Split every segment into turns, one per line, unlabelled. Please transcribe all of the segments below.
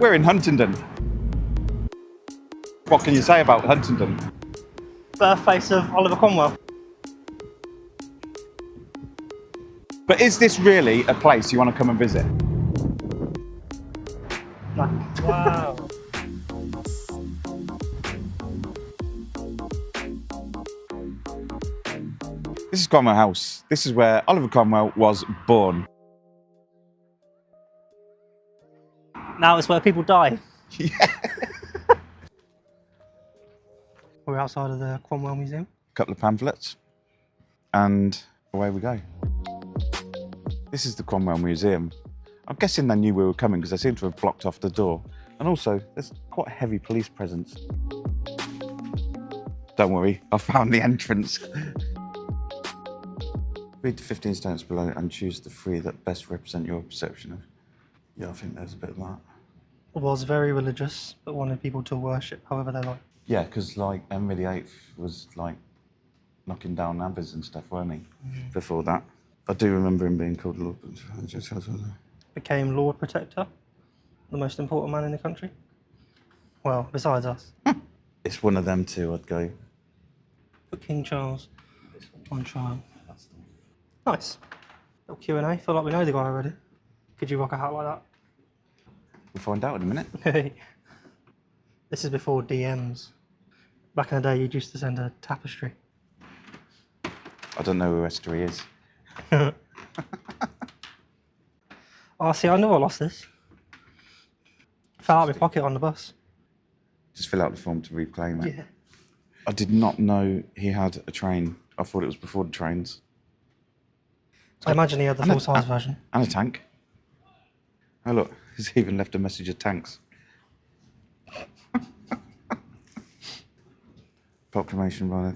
We're in Huntingdon. What can you say about Huntingdon?
Birthplace of Oliver Cromwell.
But is this really a place you want to come and visit?
Wow.
This is Cromwell House. This is where Oliver Cromwell was born.
Now it's where people die.
Yeah.
We're outside of the Cromwell Museum.
A couple of pamphlets, and away we go. This is the Cromwell Museum. I'm guessing they knew we were coming because they seem to have blocked off the door. And also, there's quite a heavy police presence. Don't worry, I found the entrance. Read the 15 statements below and choose the 3 that best represent your perception of... Yeah, I think there's a bit of that.
Was very religious, but wanted people to worship however they like.
Yeah, because like Henry VIII was like knocking down abbeys and stuff, weren't he? Before that. I do remember him being called Lord.
Became Lord Protector, the most important man in the country. Well, besides us.
It's one of them two, I'd go.
Put King Charles on trial. Nice. Little Q&A. Feel like we know the guy already. Could you rock a hat like that?
We'll find out in a minute.
This is before DMs. Back in the day, you used to send a tapestry.
I don't know who Esther is.
Oh, see, I knew I lost this. Fell out of my pocket on the bus.
Just fill out the form to reclaim it.
Yeah.
I did not know he had a train. I thought it was before the trains.
I imagine he had the full-size version.
And a tank. Oh look, he's even left a message of tanks. Proclamation by...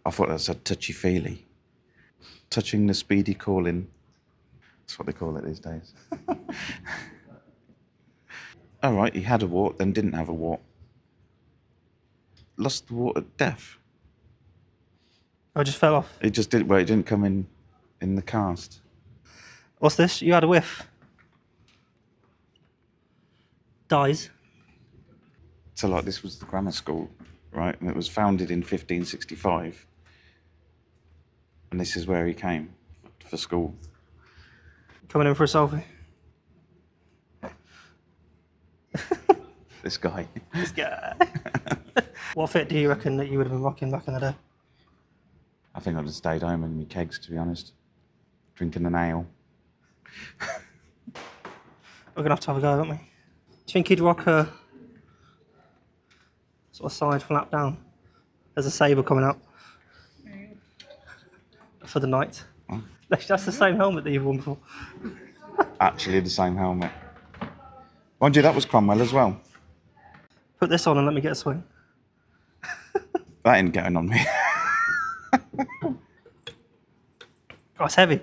I thought that said touchy-feely. Touching the speedy calling. That's what they call it these days. All right, he had a wart, then didn't have a wart. Lost the wart at death.
I just fell off.
It just didn't. Well, it didn't come in the cast.
What's this? You had a whiff. Dies.
So, like, this was the grammar school, right? And it was founded in 1565. And this is where he came for school.
Coming in for a selfie.
This guy.
This guy. What fit do you reckon that you would have been rocking back in the day?
I think I'd have stayed home in my kegs, to be honest. Drinking an ale.
We're going to have a go, aren't we? Do you think he'd rock a sort of side flap down? There's a sabre coming out. For the night.
Huh?
That's the same helmet that you've worn before.
Actually, the same helmet. Mind you, that was Cromwell as well.
Put this on and let me get a swing.
That ain't getting on me.
Oh, it's heavy.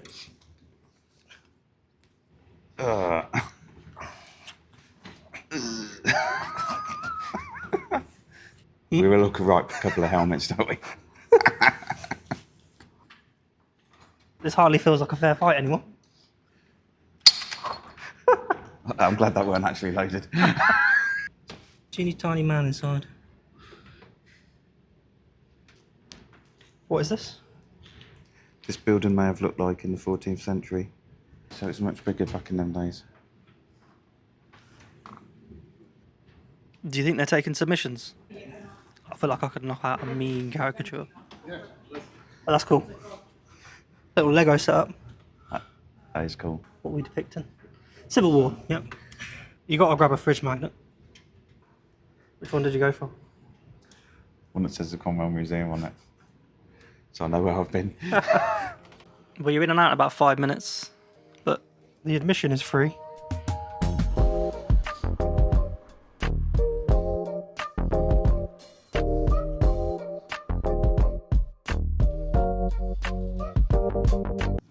We will look right for a couple of helmets, don't we?
This hardly feels like a fair fight anymore.
I'm glad that weren't actually loaded.
Teeny tiny man inside. What is this?
This building may have looked like in the 14th century, so it's much bigger back in them days.
Do you think they're taking submissions? Yeah. I feel like I could knock out a mean caricature. Yeah. Oh, that's cool. Little Lego setup.
That is cool.
What are we depicting? Civil War, yep. You got to grab a fridge magnet. Which one did you go for?
One that says the Cromwell Museum on it. So I know where I've been.
Well, you're in and out in about 5 minutes, but the admission is free.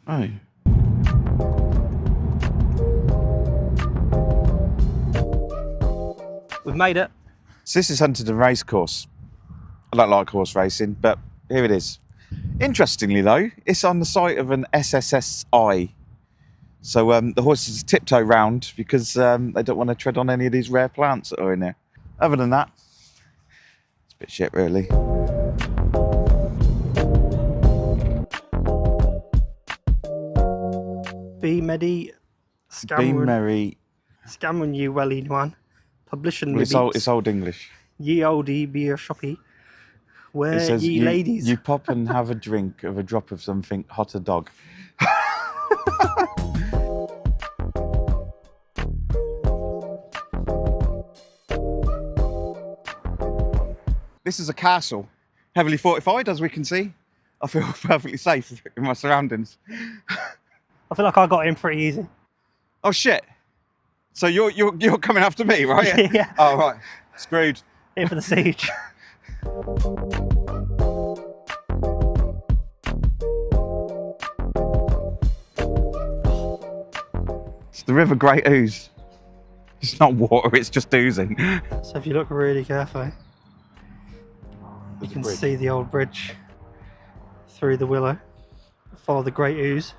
Oh.
We've made it.
So this is Huntingdon Racecourse. I don't like horse racing, but here it is. Interestingly though, it's on the site of an SSSI. So the horses tiptoe round because they don't want to tread on any of these rare plants that are in there. Other than that, it's a bit shit, really.
Be Medi,
Be merry.
Scamron you welly one. Publishing
Well, it's old English.
Ye oldie be a shoppy. Where
It says
ye ladies.
you pop and have a drink of a drop of something hotter dog. This is a castle, heavily fortified, as we can see. I feel perfectly safe in my surroundings.
I feel like I got in pretty easy.
Oh shit! So you're coming after me, right?
Yeah.
Oh right, screwed.
Here for the siege.
It's the River Great Ouse. It's not water, it's just oozing.
So if you look really carefully, you can see the old bridge through the willow. Follow the Great Ouse.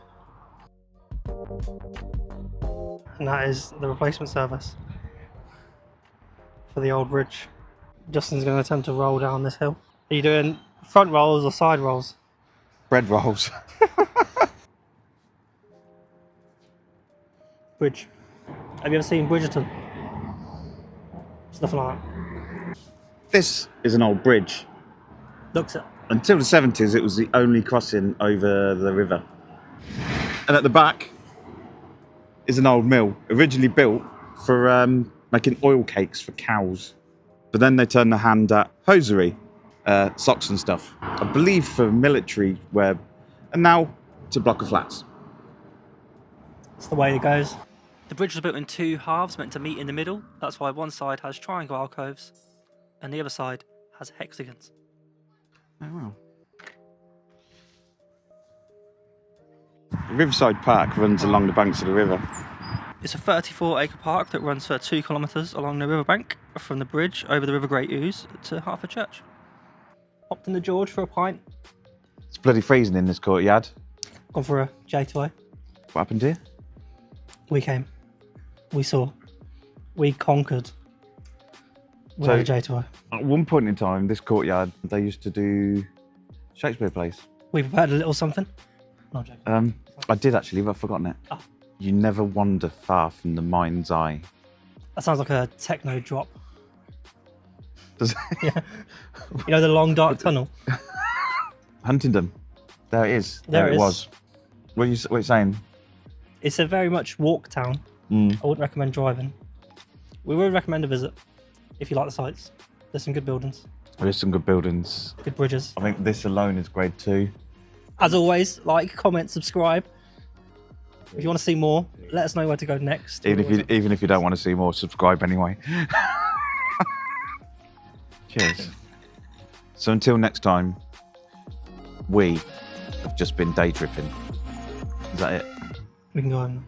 And that is the replacement service for the old bridge. Justin's going to attempt to roll down this hill. Are you doing front rolls or side rolls?
Bread rolls.
Bridge. Have you ever seen Bridgerton? Stuff like that.
This is an old bridge.
Looks it.
Until the 70s, it was the only crossing over the river. And at the back is an old mill, originally built for making oil cakes for cows. But then they turned the hand at hosiery, socks and stuff. I believe for military wear, and now to block of flats.
That's the way it goes.
The bridge was built in two halves meant to meet in the middle. That's why one side has triangle alcoves and the other side has hexagons.
Oh wow. The Riverside Park runs along the banks of the river.
It's a 34-acre park that runs for 2 kilometres along the riverbank from the bridge over the River Great Ouse to Hertford Church.
Popped in the George for a pint.
It's bloody freezing in this courtyard.
Gone for a J2O.
What happened here?
We came. We saw. We conquered. We
So-
had a J2O.
At one point in time, this courtyard, they used to do Shakespeare plays.
We prepared a little something. No joking.
I did actually, but I've forgotten it.
Oh.
You never wander far from the mind's eye.
That sounds like a techno drop.
Does it?
Yeah. You know the long dark tunnel?
Huntingdon. There it is.
There it is.
was. What are you saying?
It's a very much walk town. I wouldn't recommend driving. We would recommend a visit if you like the sights. There's some good buildings,
There is some good buildings.
good bridges.
I think this alone is grade 2.
As always, like, comment, subscribe. If you want to see more, let us know where to go next.
Even if you don't want to see more, subscribe anyway. Cheers. So until next time, we have just been day tripping. Is that it?
We can go home.